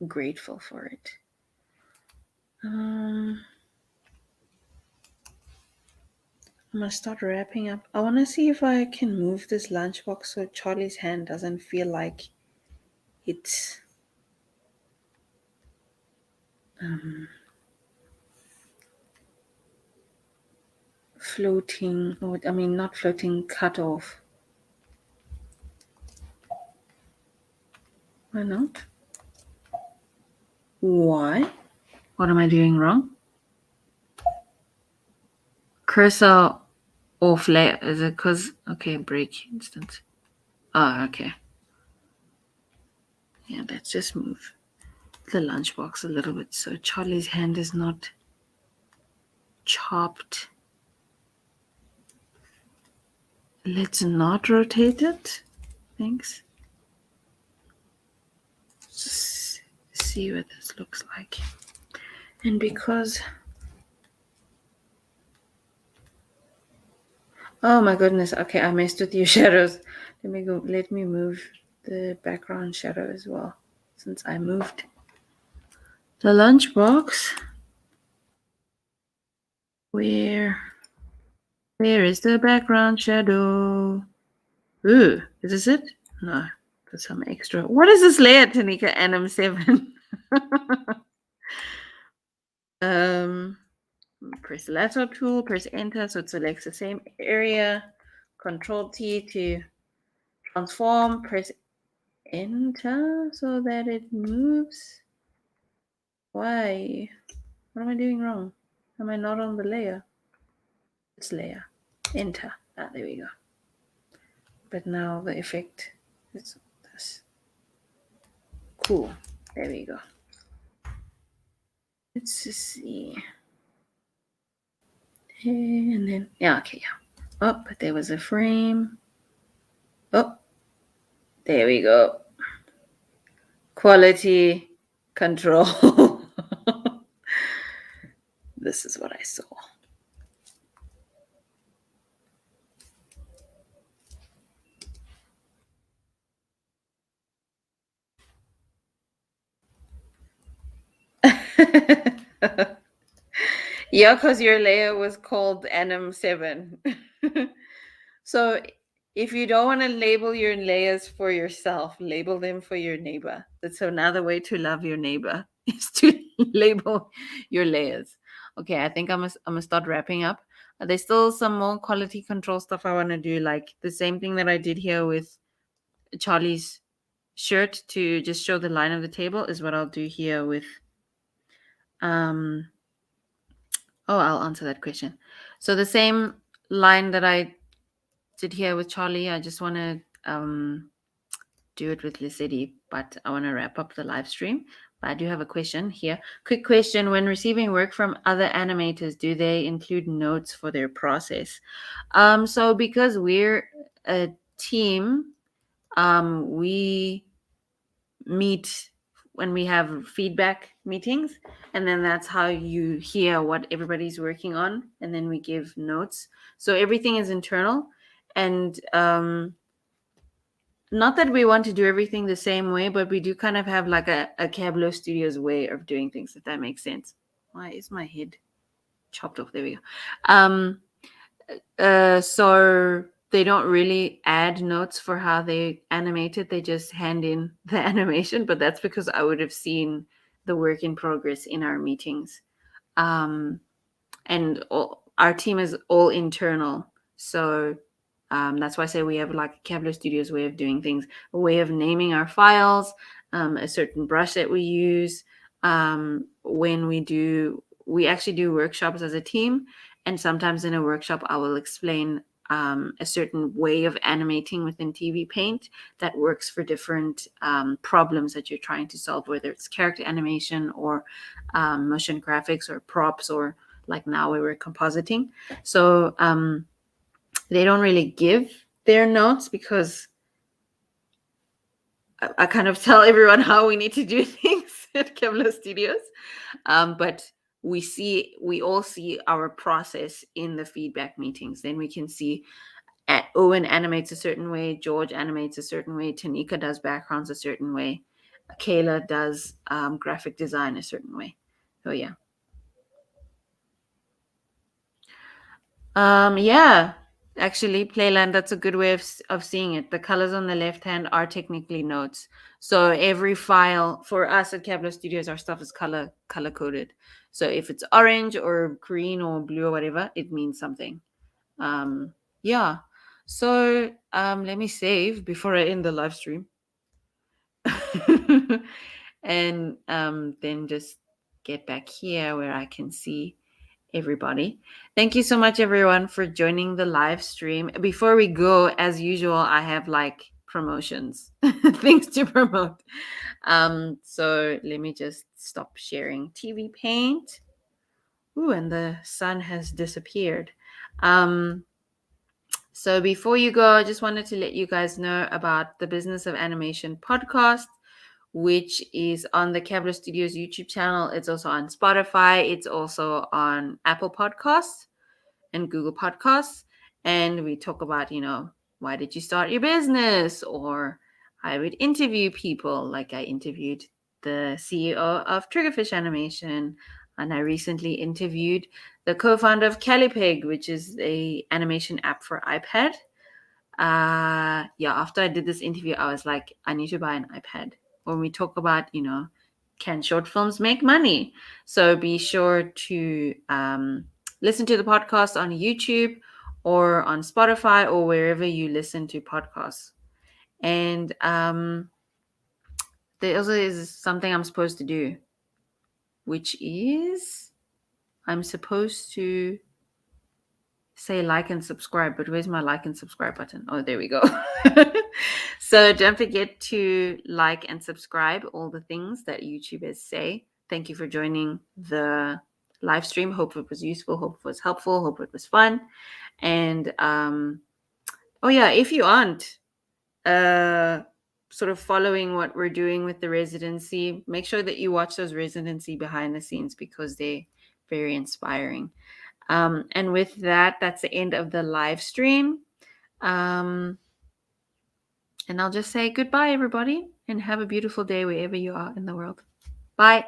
grateful for it. I'm gonna start wrapping up. I want to see if I can move this lunchbox so Charlie's hand doesn't feel like it's floating, or I mean not floating, cut off. Why not? Why? What am I doing wrong? Cursor off layer. Is it because okay, break instance. Oh, okay. Yeah, let's just move the lunchbox a little bit so Charlie's hand is not chopped. Let's not rotate it. Thanks. Just see what this looks like. And because oh my goodness, okay, I messed with your shadows. Let me move the background shadow as well, since I moved the lunchbox. Where is the background shadow? Ooh, is this it? No, there's some extra. What is this layer, Tanika Anim 7? Press the lasso tool, press enter so it selects the same area. Control T to transform, press enter so that it moves. Why? What am I doing wrong? Am I not on the layer? It's layer. Enter. There we go. But now the effect is this. Cool. There we go. Let's just see. And then, yeah, okay, yeah. Oh, but there was a frame. Oh, there we go. Quality control. This is what I saw. Yeah, because your layer was called Anim 7. So if you don't want to label your layers for yourself, label them for your neighbor. That's another way to love your neighbor is to label your layers. Okay, I think I'm gonna start wrapping up. There's still some more quality control stuff I want to do, like the same thing that I did here with Charlie's shirt to just show the line of the table is what I'll do here with I'll answer that question. So the same line that I did here with Charlie, I just want to do it with Lisity, but I want to wrap up the live stream. But I do have a question here. Quick question: when receiving work from other animators, do they include notes for their process? So because we're a team, we meet when we have feedback meetings, and then that's how you hear what everybody's working on, and then we give notes. So everything is internal, and not that we want to do everything the same way, but we do kind of have like a Cabblow Studios way of doing things, if that makes sense. Why is my head chopped off? There we go. So they don't really add notes for how they animate it. They just hand in the animation, but that's because I would have seen the work in progress in our meetings. And our team is all internal. So that's why I say we have like a Cabblow Studios way of doing things, a way of naming our files, a certain brush that we use. When we actually do workshops as a team, and sometimes in a workshop I will explain a certain way of animating within TV Paint that works for different problems that you're trying to solve, whether it's character animation or motion graphics or props, or like now we were compositing. So they don't really give their notes because I kind of tell everyone how we need to do things at Cabblow Studios. But we all see our process in the feedback meetings. Then we can see Owen animates a certain way, George animates a certain way, Tanika does backgrounds a certain way, Kayla does graphic design a certain way. So yeah. Yeah, actually, Playland, that's a good way of seeing it. The colors on the left hand are technically notes. So every file for us at Cabblow Studios, our stuff is color coded. So if it's orange or green or blue or whatever, it means something. Yeah. So let me save before I end the live stream. And then just get back here where I can see everybody. Thank you so much, everyone, for joining the live stream. Before we go, as usual, I have like promotions, things to promote. So let me just stop sharing TV Paint. Ooh, and the sun has disappeared. So before you go, I just wanted to let you guys know about the Business of Animation podcast, which is on the Cabblow Studios YouTube channel. It's also on Spotify. It's also on Apple Podcasts and Google Podcasts. And we talk about, why did you start your business? Or I would interview people, like I interviewed the CEO of Triggerfish Animation. And I recently interviewed the co-founder of Calipeg, which is a animation app for iPad. After I did this interview, I was like, I need to buy an iPad. When we talk about, can short films make money? So be sure to listen to the podcast on YouTube or on Spotify or wherever you listen to podcasts. And there also is something I'm supposed to do, which is I'm supposed to say like and subscribe, but where's my like and subscribe button? Oh, there we go. So don't forget to like and subscribe, all the things that YouTubers say. Thank you for joining the live stream. Hope it was useful, hope it was helpful, hope it was fun. And oh yeah, if you aren't sort of following what we're doing with the residency, make sure that you watch those residency behind the scenes because they're very inspiring. And with that, that's the end of the live stream. And I'll just say goodbye, everybody, and have a beautiful day wherever you are in the world. Bye.